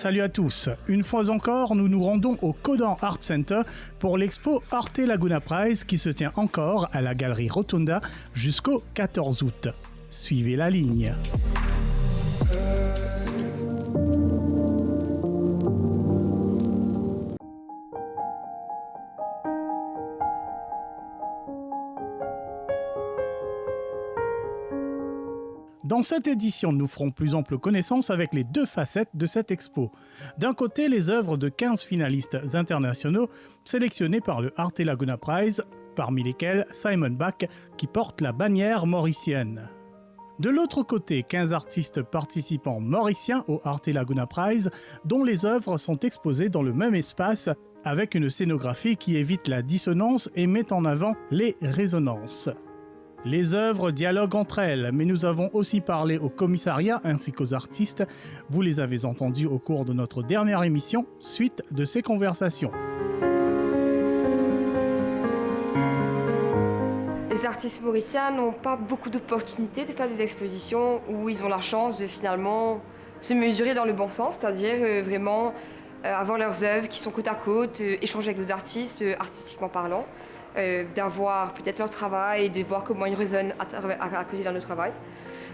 Salut à tous. Une fois encore, nous nous rendons au Codan Art Center pour l'expo Arte Laguna Prize qui se tient encore à la Galerie Rotunda jusqu'au 14 août. Suivez la ligne. Dans cette édition, nous ferons plus ample connaissance avec les deux facettes de cette expo. D'un côté, les œuvres de 15 finalistes internationaux sélectionnés par le Arte Laguna Prize, parmi lesquels Simon Bach qui porte la bannière mauricienne. De l'autre côté, 15 artistes participants mauriciens au Arte Laguna Prize, dont les œuvres sont exposées dans le même espace avec une scénographie qui évite la dissonance et met en avant les résonances. Les œuvres dialoguent entre elles, mais nous avons aussi parlé au commissariat ainsi qu'aux artistes. Vous les avez entendus au cours de notre dernière émission, suite de ces conversations. Les artistes mauriciens n'ont pas beaucoup d'opportunités de faire des expositions où ils ont la chance de finalement se mesurer dans le bon sens, c'est-à-dire vraiment avoir leurs œuvres qui sont côte à côte, échanger avec les artistes, artistiquement parlant. D'avoir peut-être leur travail et de voir comment ils résonnent à côté de notre travail.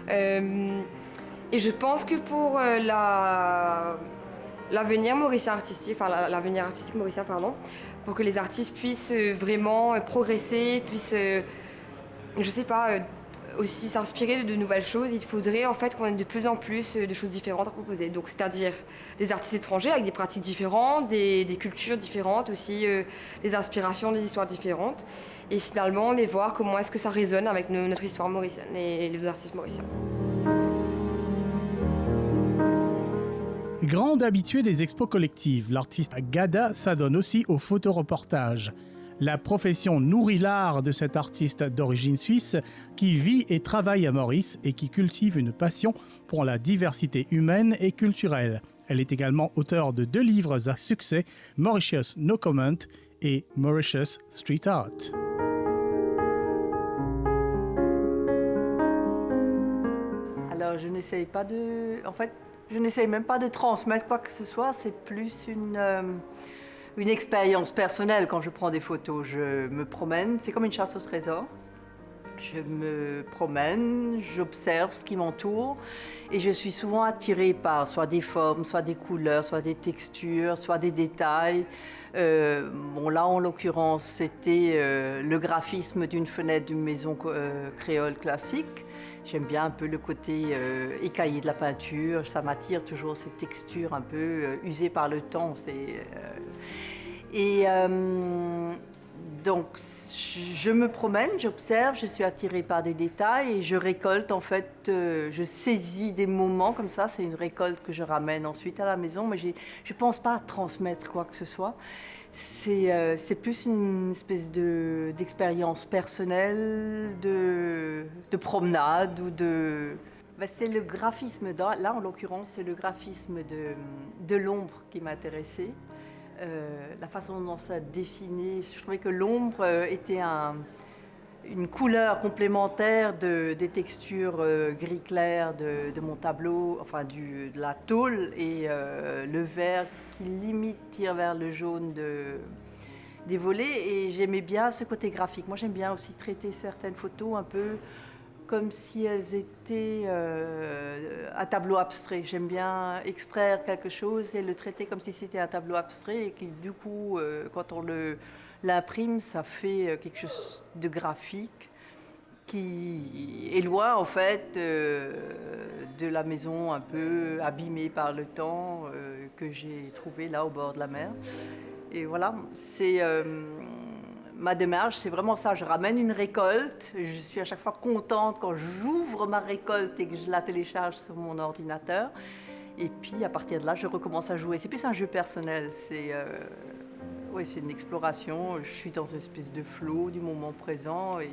Et je pense que pour l'avenir mauricien artistique, l'avenir artistique mauricien, pour que les artistes puissent vraiment progresser, puissent, je sais pas, aussi s'inspirer de nouvelles choses, il faudrait en fait qu'on ait de plus en plus de choses différentes à proposer. Donc, c'est-à-dire des artistes étrangers avec des pratiques différentes, des cultures différentes, aussi des inspirations, des histoires différentes. Et finalement, les voir comment est-ce que ça résonne avec notre histoire mauricienne et les artistes mauriciens. Grande habituée des expos collectives, l'artiste Gada s'adonne aussi au photoreportage. La profession nourrit l'art de cet artiste d'origine suisse qui vit et travaille à Maurice et qui cultive une passion pour la diversité humaine et culturelle. Elle est également auteure de 2 livres à succès, Mauritius No Comment et Mauritius Street Art. Alors je n'essaye pas de... En fait, je n'essaye même pas de transmettre quoi que ce soit, c'est plus une expérience personnelle quand je prends des photos. Je me promène, c'est comme une chasse au trésor. Je me promène, j'observe ce qui m'entoure et je suis souvent attirée par soit des formes, soit des couleurs, soit des textures, soit des détails. Bon, là, en l'occurrence, c'était le graphisme d'une fenêtre d'une maison créole classique. J'aime bien un peu le côté écaillé de la peinture, ça m'attire toujours ces textures un peu usées par le temps. Donc je me promène, j'observe, je suis attirée par des détails et je récolte en fait, je saisis des moments comme ça, c'est une récolte que je ramène ensuite à la maison, mais je ne pense pas à transmettre quoi que ce soit. C'est plus une espèce d'expérience personnelle, de promenade ou de... c'est le graphisme, là en l'occurrence, c'est le graphisme de l'ombre qui m'intéressait. La façon dont ça dessinait, je trouvais que l'ombre était une couleur complémentaire des textures gris clair de mon tableau, enfin de la tôle, et le vert qui limite tire vers le jaune des volets. Et j'aimais bien ce côté graphique. Moi j'aime bien aussi traiter certaines photos un peu comme si elles étaient un tableau abstrait. J'aime bien extraire quelque chose et le traiter comme si c'était un tableau abstrait et que du coup, quand on l'imprime, ça fait quelque chose de graphique qui est loin en fait de la maison un peu abîmée par le temps que j'ai trouvée là au bord de la mer. Et voilà, c'est... ma démarche, c'est vraiment ça. Je ramène une récolte. Je suis à chaque fois contente quand j'ouvre ma récolte et que je la télécharge sur mon ordinateur. Et puis, à partir de là, je recommence à jouer. C'est plus un jeu personnel. C'est une exploration. Je suis dans une espèce de flow du moment présent. Et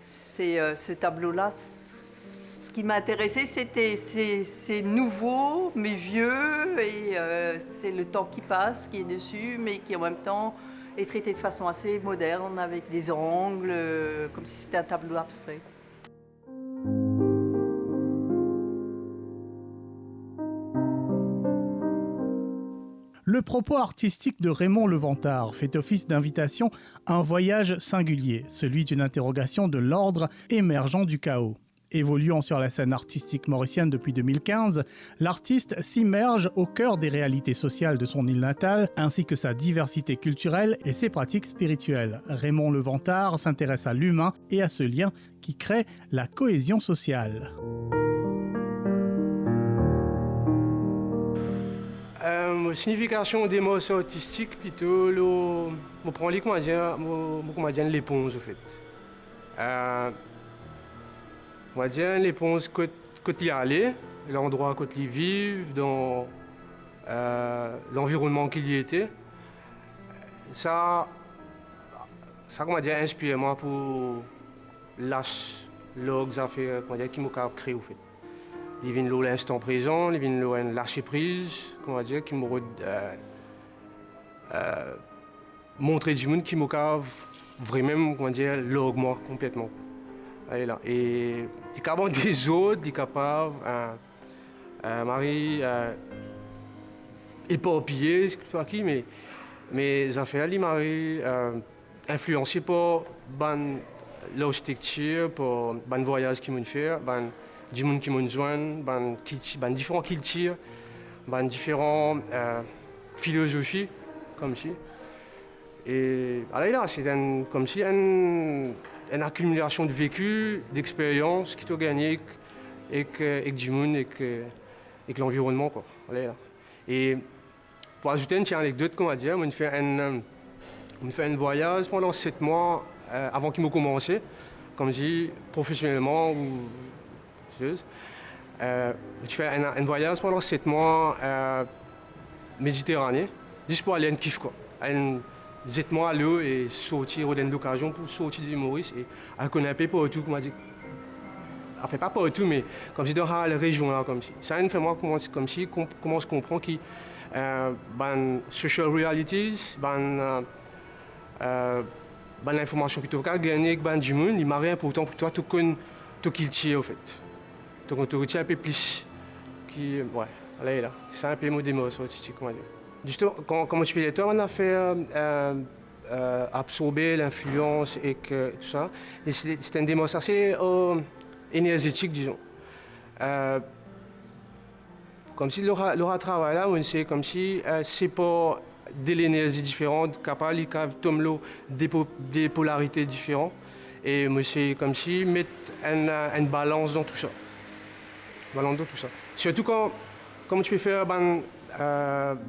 ce tableau-là, ce qui m'a intéressé, c'est nouveau, mais vieux. Et c'est le temps qui passe, qui est dessus, mais qui en même temps... est traité de façon assez moderne, avec des angles, comme si c'était un tableau abstrait. Le propos artistique de Raymond Levantard fait office d'invitation à un voyage singulier, celui d'une interrogation de l'ordre émergent du chaos. Évoluant sur la scène artistique mauricienne depuis 2015, l'artiste s'immerge au cœur des réalités sociales de son île natale, ainsi que sa diversité culturelle et ses pratiques spirituelles. Raymond Levantard s'intéresse à l'humain et à ce lien qui crée la cohésion sociale. La signification des mots artistiques, plutôt, je prends les Canadiens l'éponge, en fait. On va dire l'éponge côté y aller, l'endroit côté y vivre, dans l'environnement qu'il y était. Ça comment dire, inspire moi pour lâcher les affaires qui m'ont créé, en fait. Il vient de l'instant présent, il vient de lâcher prise, comment dire, qui m'ont montré du monde qui m'ont vraiment, comment dire, log moi complètement. Et tu capable des autres, tu es capable, Marie, éparpillée, mais les affaires, Marie, influencées par l'architecture, par le voyage qu'ils m'ont fait, du monde qui m'ont joint, différentes cultures, différentes philosophies, comme si. Et là, c'est comme si une accumulation de vécu, d'expériences qui t'ont gagné avec du monde, avec l'environnement. Et pour ajouter une petite anecdote, on va dire, on fait un voyage pendant 7 mois avant qu'il m'ait commencé, comme je dis, professionnellement ou chose. Je fais un voyage pendant 7 mois Méditerranée, juste pour aller à un kiff, quoi. 7 mois à l'eau et sortir d'une occasion pour sortir du Maurice et à connaître un peu partout, comme on dit. Enfin, pas partout, mais comme si dans la région, là, comme si. Ça fait moi comme si, comment je comprends que social realities, l'information que tu as gagnée avec du monde, il m'est important pour toi, tu connais tout qui tire, en fait. Donc, tu retiens un peu plus. Ouais, là. C'est un peu mon démo artistique, comment dire. Justement, comme je disais, on a fait absorber l'influence et tout ça. Et c'est une démarche assez énergétique, disons. Comme si le travail là, c'est comme si c'est pas de l'énergie différente, capable de des polarités différentes. Et c'est comme si mettre une balance dans tout ça. Surtout quand tu peux faire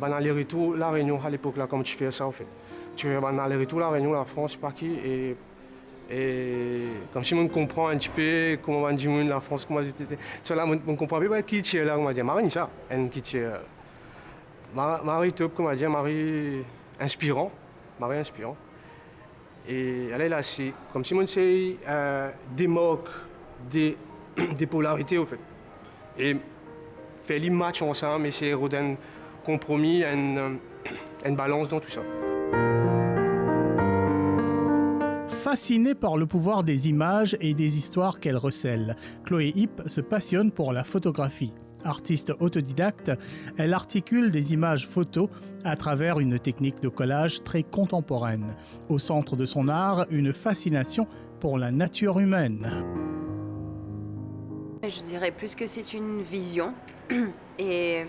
aller-retour, la Réunion à l'époque, là, comme tu fais ça, en fait. Tu fais aller-retour, la Réunion, la France, pas qui, et comme si on comprend un petit peu comment on dit la France, comment tu là, on comprend pas qui tu es là, on va dire, Marie, ça, qui tu es. Marie top, comment dire, Marie inspirant. Et elle est là, c'est comme si on sait des moques, des polarités, en fait. Et faire les matchs ensemble, mais c'est un compromis, une balance dans tout ça. Fascinée par le pouvoir des images et des histoires qu'elles recèlent, Chloé Hipp se passionne pour la photographie. Artiste autodidacte, elle articule des images photos à travers une technique de collage très contemporaine. Au centre de son art, une fascination pour la nature humaine. Je dirais plus que c'est une vision et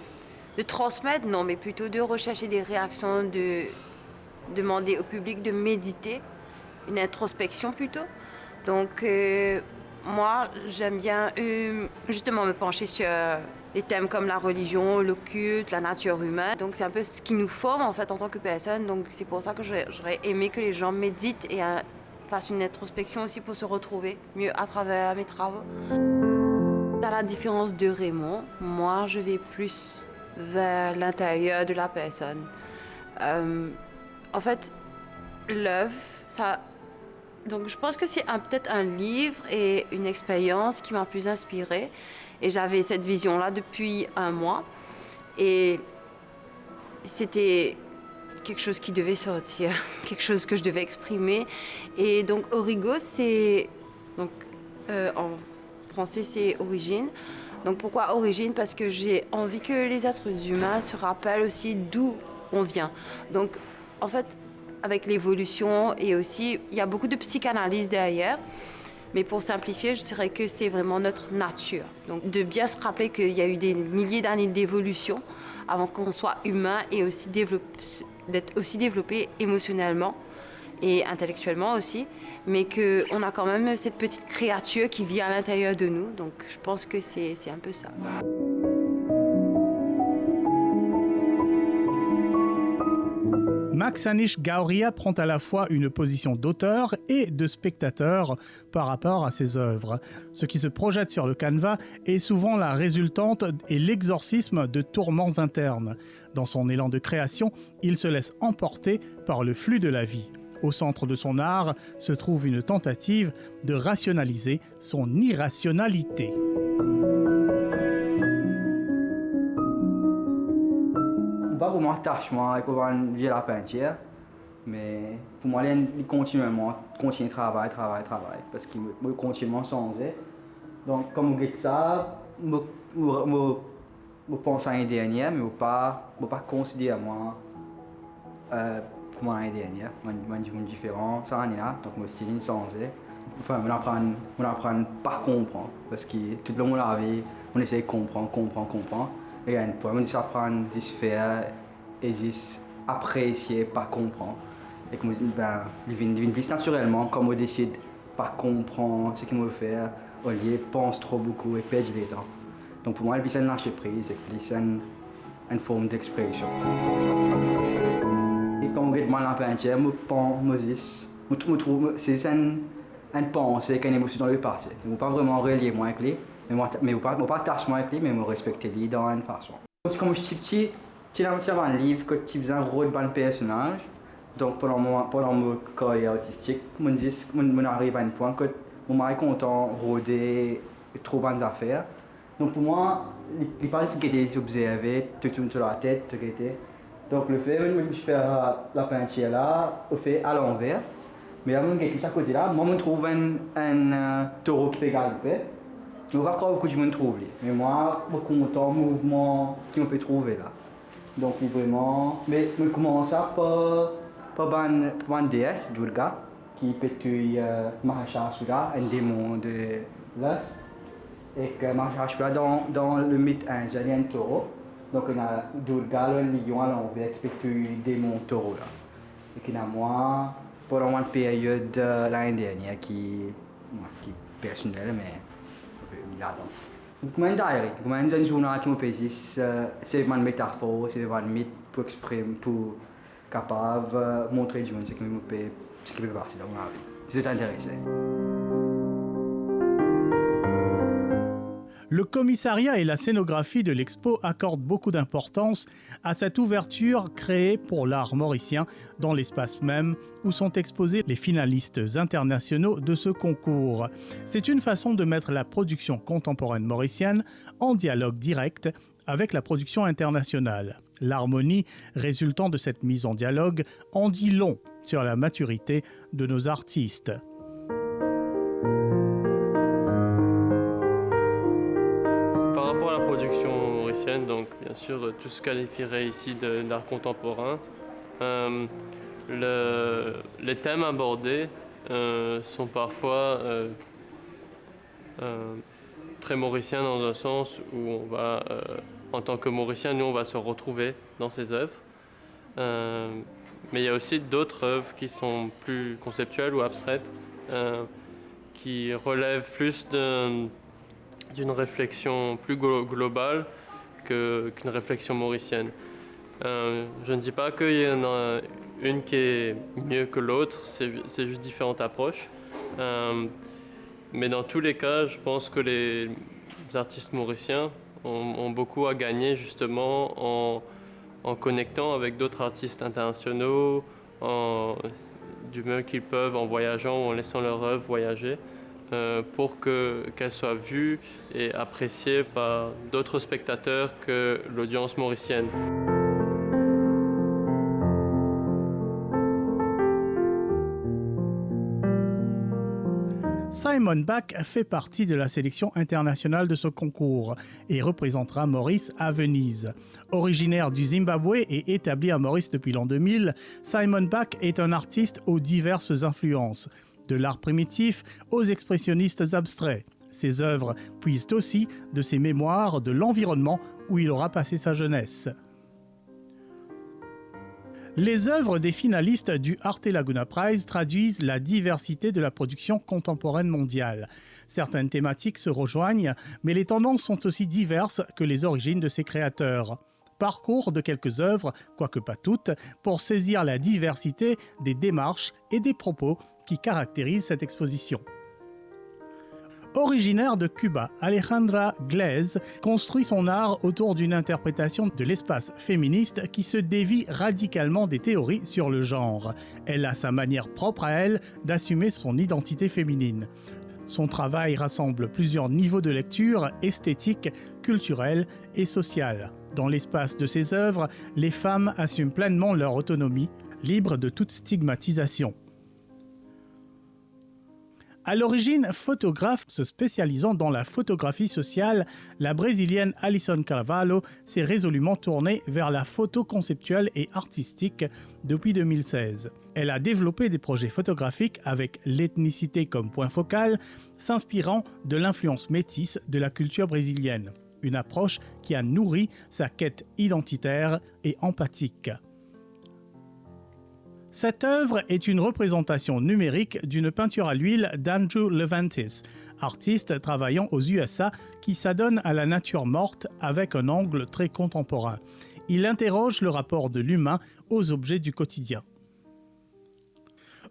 de transmettre, non, mais plutôt de rechercher des réactions, de demander au public de méditer, une introspection plutôt. Donc moi, j'aime bien justement me pencher sur des thèmes comme la religion, le culte, la nature humaine. Donc c'est un peu ce qui nous forme en fait en tant que personne. Donc c'est pour ça que j'aurais aimé que les gens méditent et fassent une introspection aussi pour se retrouver mieux à travers mes travaux. À la différence de Raymond, moi je vais plus vers l'intérieur de la personne. En fait, l'œuvre, ça... Donc je pense que c'est peut-être un livre et une expérience qui m'a plus inspirée. Et j'avais cette vision-là depuis 1 mois. Et c'était quelque chose qui devait sortir, quelque chose que je devais exprimer. Et donc Origo, c'est... Donc, en français, c'est origine. Donc pourquoi origine? Parce que j'ai envie que les êtres humains se rappellent aussi d'où on vient. Donc, en fait, avec l'évolution et aussi, il y a beaucoup de psychanalyse derrière. Mais pour simplifier, je dirais que c'est vraiment notre nature. Donc, de bien se rappeler qu'il y a eu des milliers d'années d'évolution avant qu'on soit humain et aussi d'être aussi développé émotionnellement et intellectuellement aussi, mais qu'on a quand même cette petite créature qui vit à l'intérieur de nous. Donc, je pense que c'est un peu ça. Max Anish Gauria prend à la fois une position d'auteur et de spectateur par rapport à ses œuvres. Ce qui se projette sur le canevas est souvent la résultante et l'exorcisme de tourments internes. Dans son élan de création, il se laisse emporter par le flux de la vie. Au centre de son art se trouve une tentative de rationaliser son irrationalité. Pas vraiment attachement avec la peinture, mais pour moi, il continue de travailler, parce qu'il me continuellement changer. Donc, comme je dis ça, je pense à l'année dernière, mais je ne pas considérer moi comme l'année dernière. Je suis différent, ça année là, donc mon style a changé. Enfin, on apprend pas à comprendre, parce que tout le monde a vie, on essaie de comprendre. Et une fois, on apprend à se faire, apprécier, pas comprendre. Et comme il vient plus naturellement, comme on décide de pas comprendre ce qu'il veut faire, on y pense trop beaucoup et perd du temps. Donc pour moi, c'est un lâcher prise, c'est plus une forme d'expression. Et quand on regarde la peinture, je trouve c'est une pensée, une émotion dans le passé. Je ne pas vraiment relier moi avec lui, mais je ne pas attacher avec lui, mais je respecte lui dans une façon. Comme je suis petit, tu as un livre que tu faisais un rôle de personnage. Donc pendant mon carrière artistique, je arrive à un point que je suis content de rôder trop bonnes affaires. Donc pour moi, les parties qui étaient observées, tout tourne sur la tête, tout était. Donc le fait de faire la peinture là, on fait à l'envers. Mais avant de à côté là, moi je trouve un taureau qui fait galoper. Je ne sais pas beaucoup de monde trouve. Mais moi, je suis content du mouvement qu'on peut trouver là. Donc vraiment, mais je commence par une déesse, Durga, qui peut tuer Mahishasura, un démon de lust. Et que Mahishasura, dans le mythe indien, il y a un taureau. Donc on a Durga, le lion à l'envers, qui peut tuer le démon taureau là. Et qu'il y a moi, pendant une période l'année dernière, qui est personnelle, mais là-dedans. Comme un diary, comme un journal qui me fait c'est une métaphore, c'est un mythe pour exprimer, pour capable de montrer ce qui me peut passer dans ma vie. C'est intéressant. Le commissariat et la scénographie de l'expo accordent beaucoup d'importance à cette ouverture créée pour l'art mauricien dans l'espace même où sont exposés les finalistes internationaux de ce concours. C'est une façon de mettre la production contemporaine mauricienne en dialogue direct avec la production internationale. L'harmonie résultant de cette mise en dialogue en dit long sur la maturité de nos artistes. Par rapport à la production mauricienne, donc bien sûr tout se qualifierait ici d'art contemporain. Les thèmes abordés sont parfois très mauriciens dans un sens où on va, en tant que mauricien, nous on va se retrouver dans ces œuvres. Mais il y a aussi d'autres œuvres qui sont plus conceptuelles ou abstraites, qui relèvent plus d'une réflexion plus globale qu'une réflexion mauricienne. Je ne dis pas qu'il y en a une qui est mieux que l'autre, c'est juste différentes approches. Mais dans tous les cas, je pense que les artistes mauriciens ont beaucoup à gagner justement en connectant avec d'autres artistes internationaux, du mieux qu'ils peuvent en voyageant ou en laissant leur œuvre voyager. Pour qu'elle soit vue et appréciée par d'autres spectateurs que l'audience mauricienne. Simon Bach fait partie de la sélection internationale de ce concours et représentera Maurice à Venise. Originaire du Zimbabwe et établi à Maurice depuis l'an 2000, Simon Bach est un artiste aux diverses influences, de l'art primitif aux expressionnistes abstraits. Ses œuvres puisent aussi de ses mémoires de l'environnement où il aura passé sa jeunesse. Les œuvres des finalistes du Arte Laguna Prize traduisent la diversité de la production contemporaine mondiale. Certaines thématiques se rejoignent, mais les tendances sont aussi diverses que les origines de ces créateurs. Parcours de quelques œuvres, quoique pas toutes, pour saisir la diversité des démarches et des propos qui caractérisent cette exposition. Originaire de Cuba, Alejandra Gles construit son art autour d'une interprétation de l'espace féministe qui se dévie radicalement des théories sur le genre. Elle a sa manière propre à elle d'assumer son identité féminine. Son travail rassemble plusieurs niveaux de lecture esthétique, culturelle et sociale. Dans l'espace de ses œuvres, les femmes assument pleinement leur autonomie, libres de toute stigmatisation. À l'origine photographe se spécialisant dans la photographie sociale, la brésilienne Alison Carvalho s'est résolument tournée vers la photo conceptuelle et artistique depuis 2016. Elle a développé des projets photographiques avec l'ethnicité comme point focal, s'inspirant de l'influence métisse de la culture brésilienne, une approche qui a nourri sa quête identitaire et empathique. Cette œuvre est une représentation numérique d'une peinture à l'huile d'Andrew Leventis, artiste travaillant aux USA qui s'adonne à la nature morte avec un angle très contemporain. Il interroge le rapport de l'humain aux objets du quotidien.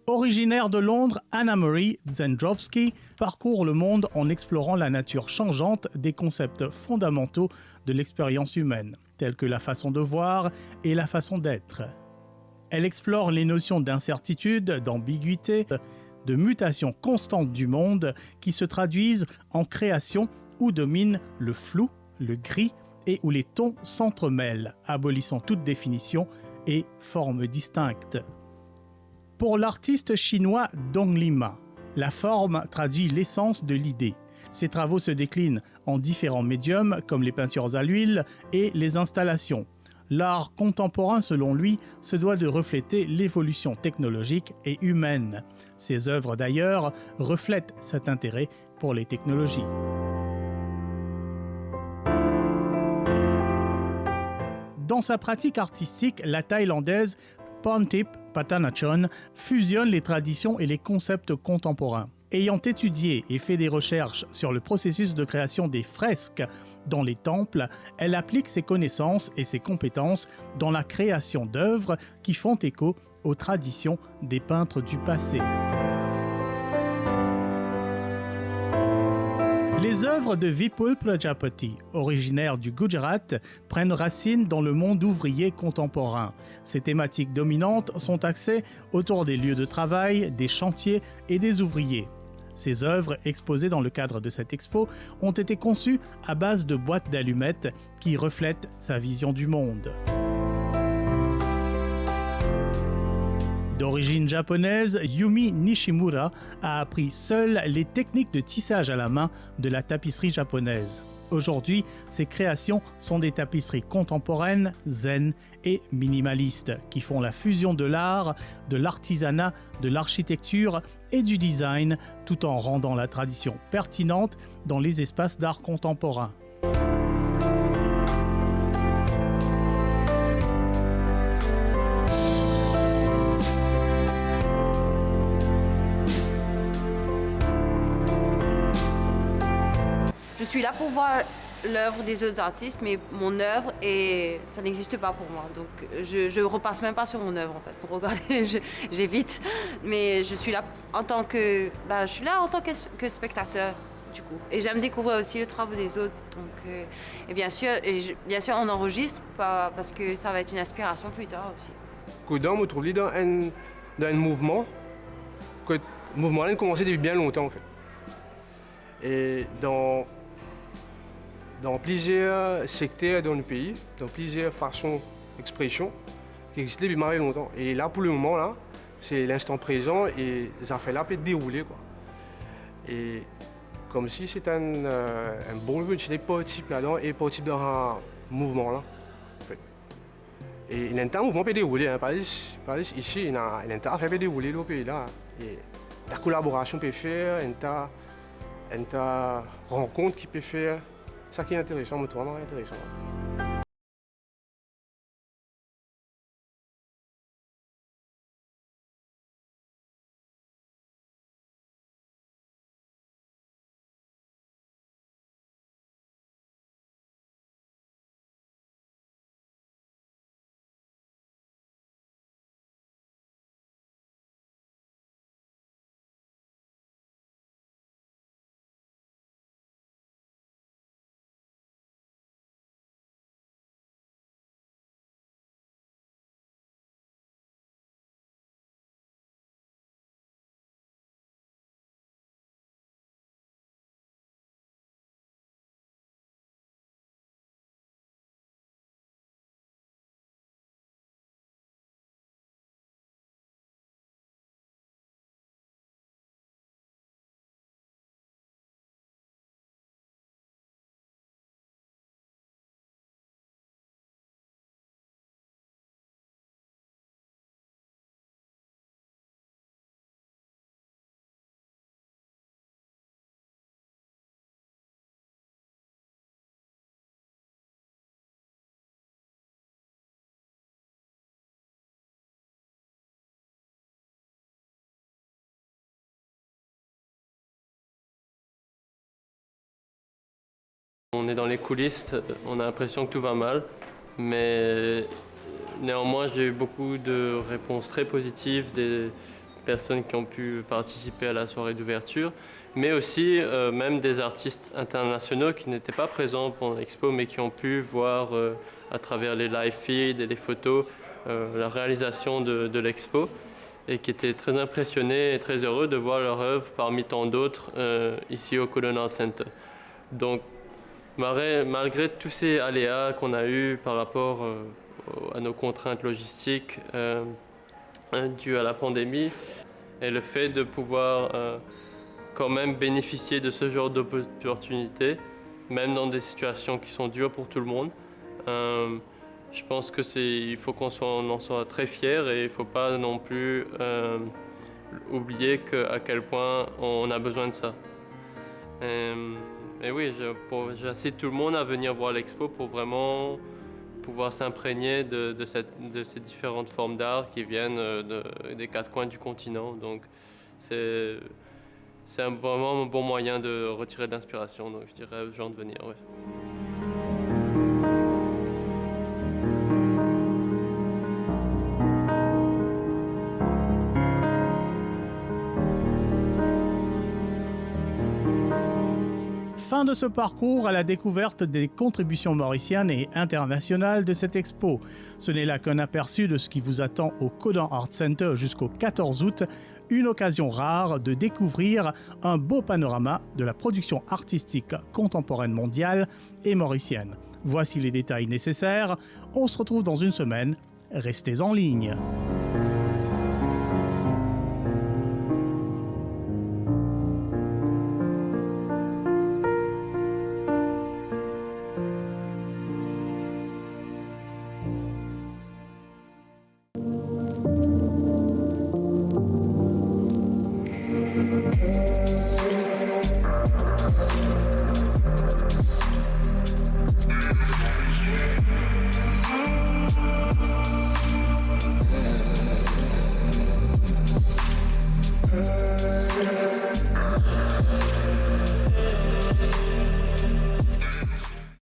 Originaire de Londres, Anna-Marie Zendrowski parcourt le monde en explorant la nature changeante des concepts fondamentaux de l'expérience humaine, tels que la façon de voir et la façon d'être. Elle explore les notions d'incertitude, d'ambiguïté, de mutation constante du monde qui se traduisent en création où domine le flou, le gris et où les tons s'entremêlent, abolissant toute définition et forme distincte. Pour l'artiste chinois Dong Lima, la forme traduit l'essence de l'idée. Ses travaux se déclinent en différents médiums comme les peintures à l'huile et les installations. L'art contemporain, selon lui, se doit de refléter l'évolution technologique et humaine. Ses œuvres, d'ailleurs, reflètent cet intérêt pour les technologies. Dans sa pratique artistique, la Thaïlandaise Pontip Patanachon fusionne les traditions et les concepts contemporains. Ayant étudié et fait des recherches sur le processus de création des fresques dans les temples, elle applique ses connaissances et ses compétences dans la création d'œuvres qui font écho aux traditions des peintres du passé. Les œuvres de Vipul Prajapati, originaire du Gujarat, prennent racine dans le monde ouvrier contemporain. Ses thématiques dominantes sont axées autour des lieux de travail, des chantiers et des ouvriers. Ces œuvres, exposées dans le cadre de cette expo, ont été conçues à base de boîtes d'allumettes qui reflètent sa vision du monde. D'origine japonaise, Yumi Nishimura a appris seule les techniques de tissage à la main de la tapisserie japonaise. Aujourd'hui, ses créations sont des tapisseries contemporaines, zen et minimalistes, qui font la fusion de l'art, de l'artisanat, de l'architecture et du design, tout en rendant la tradition pertinente dans les espaces d'art contemporain. Je suis là pour voir l'œuvre des autres artistes, mais mon œuvre, ça n'existe pas pour moi. Donc je repasse même pas sur mon œuvre en fait, pour regarder, j'évite. Mais je suis là en tant que, que spectateur du coup. Et j'aime découvrir aussi le travail des autres. Donc, et bien sûr, on enregistre parce que ça va être une inspiration plus tard aussi. Kodam, on trouve dans un mouvement, que le mouvement a commencé depuis bien longtemps en fait. Et dans plusieurs secteurs dans le pays, dans plusieurs façons d'expression qui existaient depuis très longtemps. Et là, pour le moment, là, c'est l'instant présent et ça fait là peut dérouler quoi. Et comme si c'était un bon petit participe là-dedans et participe dans un mouvement là. En fait. Et il y a un mouvement peut dérouler, hein. Par exemple, ici, il y a un fait dérouler le pays là. Et la collaboration peut faire, il y a une rencontre qui peut faire. Ça qui est intéressant, je trouve vraiment intéressant. On est dans les coulisses, on a l'impression que tout va mal, mais néanmoins j'ai eu beaucoup de réponses très positives des personnes qui ont pu participer à la soirée d'ouverture, mais aussi même des artistes internationaux qui n'étaient pas présents pendant l'expo, mais qui ont pu voir à travers les live feeds et les photos la réalisation de l'expo, et qui étaient très impressionnés et très heureux de voir leur œuvre parmi tant d'autres ici au Colonial Center. Donc, malgré tous ces aléas qu'on a eus par rapport à nos contraintes logistiques dues à la pandémie, et le fait de pouvoir quand même bénéficier de ce genre d'opportunités, même dans des situations qui sont dures pour tout le monde, je pense qu'il faut qu'on en soit très fiers, et il ne faut pas non plus oublier à quel point on a besoin de ça. Et oui, j'incite tout le monde à venir voir l'expo pour vraiment pouvoir s'imprégner de ces différentes formes d'art qui viennent des quatre coins du continent. Donc c'est vraiment un bon moyen de retirer de l'inspiration. Donc je dirais aux gens de venir. Ouais. Fin de ce parcours à la découverte des contributions mauriciennes et internationales de cette expo. Ce n'est là qu'un aperçu de ce qui vous attend au Codan Art Center jusqu'au 14 août, une occasion rare de découvrir un beau panorama de la production artistique contemporaine mondiale et mauricienne. Voici les détails nécessaires, on se retrouve dans une semaine, restez en ligne.